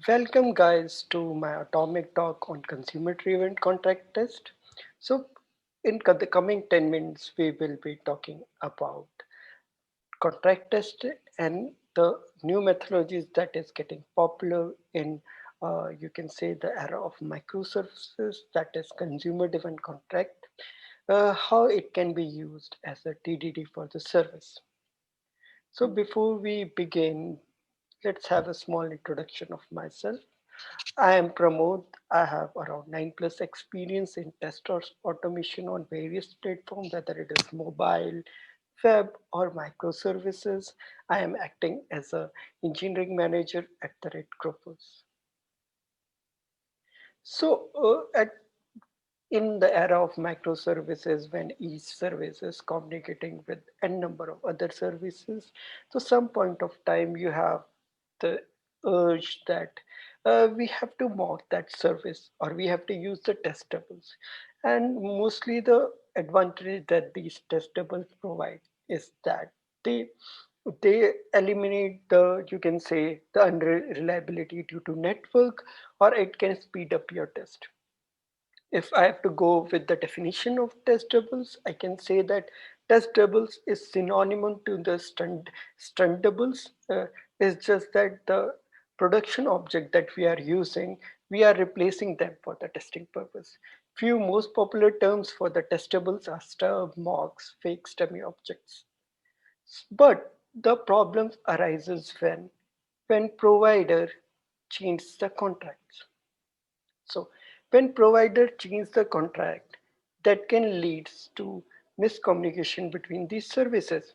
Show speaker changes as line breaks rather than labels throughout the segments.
Welcome guys to my atomic talk on consumer driven contract test. So in the coming 10 minutes we will be talking about contract test and the new methodologies that is getting popular in you can say the era of microservices, that is consumer driven contract, how it can be used as a TDD for the service. So before we begin, let's have a small introduction of myself. I am Pramod. I have around 9 plus experience in test or automation on various platforms, whether it is mobile, web, or microservices. I am acting as a engineering manager at the Red Croppers. So, in the era of microservices, when each service is communicating with n number of other services, so some point of time you have the urge that we have to mock that service or we have to use the testables, and mostly the advantage that these testables provide is that they they eliminate the, you can say, the unreliability due to network, or it can speed up your test. If I have to go with the definition of testables, I can say that testables is synonym to the stuntables. It's just that the production object that we are using, we are replacing them for the testing purpose. Few most popular terms for the testables are stub, mocks, fake dummy objects. But the problems arises when provider changes the contracts. So when provider change the contract, that can lead to miscommunication between these services.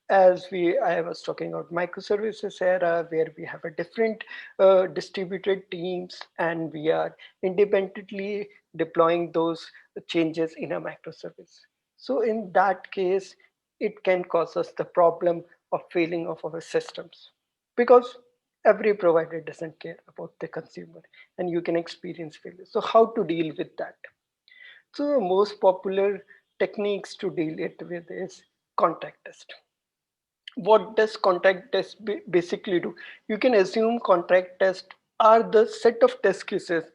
As I was talking about microservices era, where we have a different distributed teams and we are independently deploying those changes in a microservice. So in that case, it can cause us the problem of failing of our systems, because every provider doesn't care about the consumer and you can experience failure. So how to deal with that? So the most popular techniques to deal it with is contract test. What does contract test basically do? You can assume contract test are the set of test cases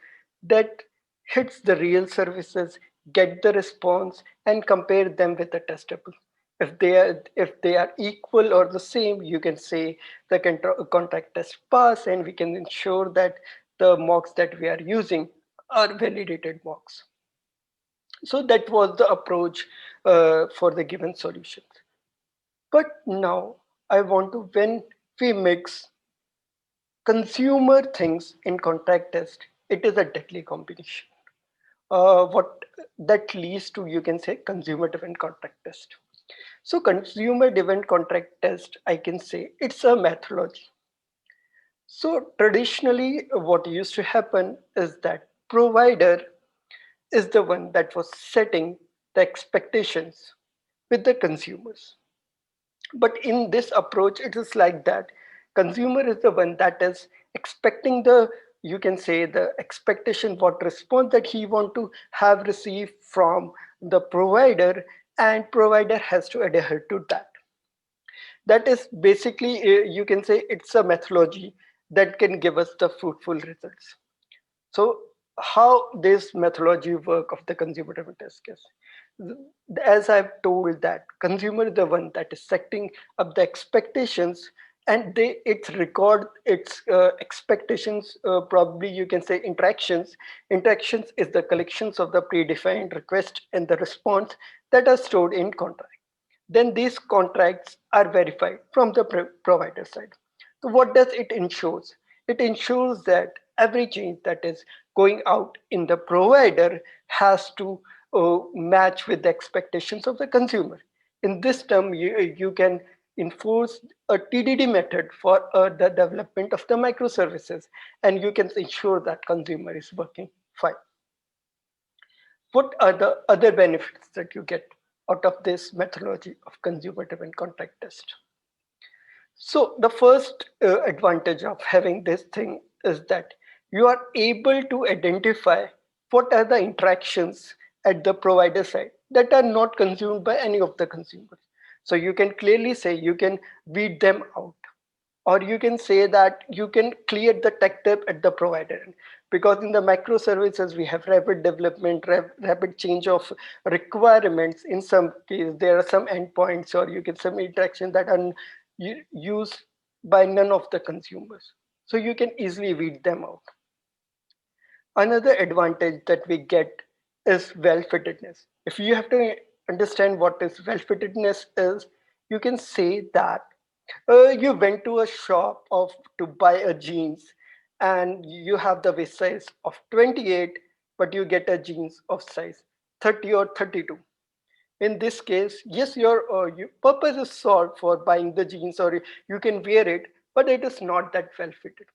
that hits the real services, get the response, and compare them with the testable. If they are equal or the same, you can say the contract test pass, and we can ensure that the mocks that we are using are validated mocks. So that was the approach for the given solutions. But now I want to, when we mix consumer things in contract test, it is a deadly combination. What that leads to, you can say, consumer driven contract test. So consumer driven contract test, I can say it's a methodology. So traditionally, what used to happen is that provider is the one that was setting the expectations with the consumers. But in this approach, it is like that consumer is the one that is expecting the, you can say, the expectation, what response that he want to have received from the provider, and provider has to adhere to that. That is basically, you can say, it's a methodology that can give us the fruitful results. So how this methodology work of the consumer driven test case? As I've told, that consumer is the one that is setting up the expectations, and it record its expectations, probably you can say interactions. Interactions is the collections of the predefined request and the response that are stored in contract. Then these contracts are verified from the provider side. So what does it ensures? It ensures that every change that is going out in the provider has to match with the expectations of the consumer. In this term, you can enforce a TDD method for the development of the microservices, and you can ensure that consumer is working fine. What are the other benefits that you get out of this methodology of consumer driven contract test? So the first advantage of having this thing is that you are able to identify what are the interactions at the provider side that are not consumed by any of the consumers. So you can clearly say, you can weed them out. Or you can say that you can clear the tech debt at the provider end. Because in the microservices we have rapid development, rapid change of requirements. In some case there are some endpoints or you get some interaction that are used by none of the consumers, so you can easily weed them out. Another advantage that we get is well-fittedness. If you have to understand what is well-fittedness is, you can say that you went to a shop of to buy a jeans and you have the waist size of 28, but you get a jeans of size 30 or 32. In this case, yes, your purpose is solved for buying the jeans, or you can wear it, but it is not that well fitted.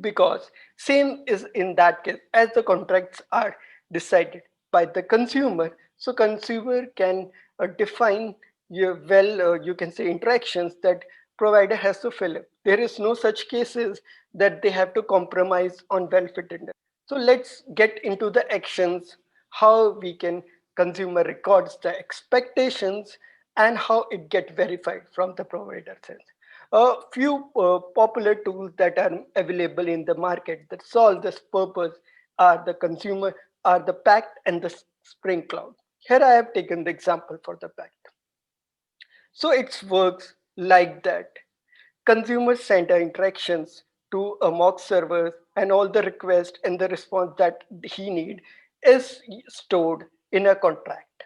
Because same is in that case, as the contracts are decided by the consumer, so consumer can define your you can say interactions that provider has to fill up. There is no such cases that they have to compromise on well fittedness. So let's get into the actions, how we can consumer records the expectations and how it get verified from the provider sense. A few popular tools that are available in the market that solve this purpose are the consumer, are the Pact and the Spring Cloud. Here I have taken the example for the Pact. So it works like that. Consumer center interactions to a mock server and all the request and the response that he need is stored in a contract.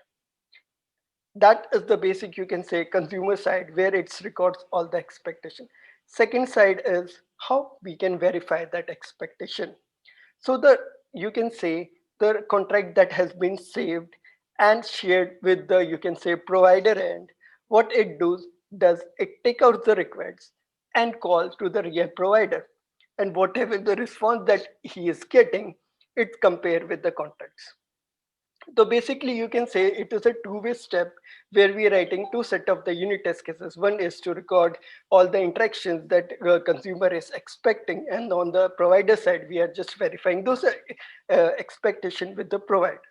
That is the basic, you can say, consumer side where it records all the expectation. Second side is how we can verify that expectation. So the, you can say, the contract that has been saved and shared with the, you can say, provider end, what it does it take out the requests and calls to the real provider, and whatever the response that he is getting, it compare with the contracts. So basically, you can say it is a two-way step where we are writing two set of the unit test cases. One is to record all the interactions that consumer is expecting, and on the provider side, we are just verifying those expectation with the provider.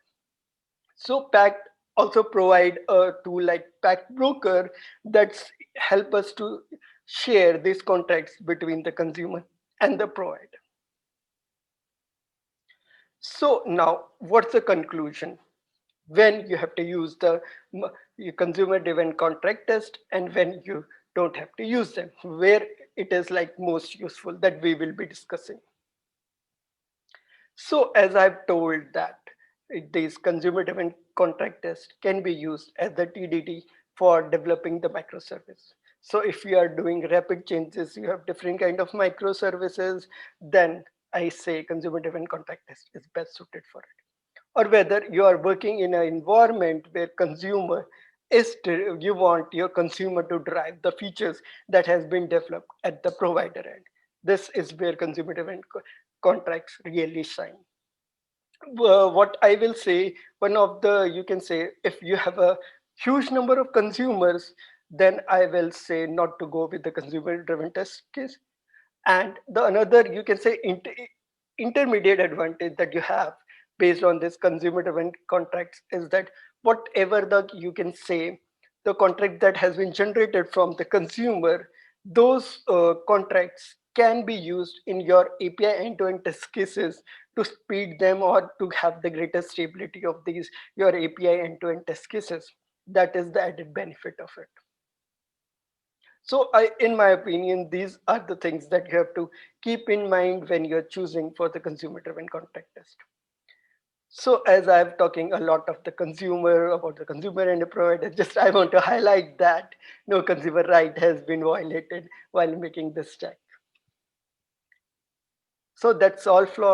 So Pact also provide a tool like Pact Broker that's help us to share these contracts between the consumer and the provider. So now, what's the conclusion? When you have to use the consumer driven contract test and when you don't have to use them, where it is like most useful, that we will be discussing. So as I've told that these consumer driven contract test can be used as the TDD for developing the microservice. So if you are doing rapid changes, you have different kind of microservices, then I say consumer driven contract test is best suited for it. Or whether you are working in an environment where consumer is you want your consumer to drive the features that has been developed at the provider end. This is where consumer driven contracts really shine. What I will say, one of the, you can say, if you have a huge number of consumers, then I will say not to go with the consumer driven test case. And the another, you can say, intermediate advantage that you have based on this consumer driven contracts is that whatever the, you can say, the contract that has been generated from the consumer, those contracts can be used in your API end-to-end test cases to speed them or to have the greatest stability of these your API end-to-end test cases. That is the added benefit of it. So in my opinion, these are the things that you have to keep in mind when you're choosing for the consumer-driven contract test. So as I'm talking a lot of the consumer about the consumer and the provider, just I want to highlight that no consumer right has been violated while making this stack. So that's all for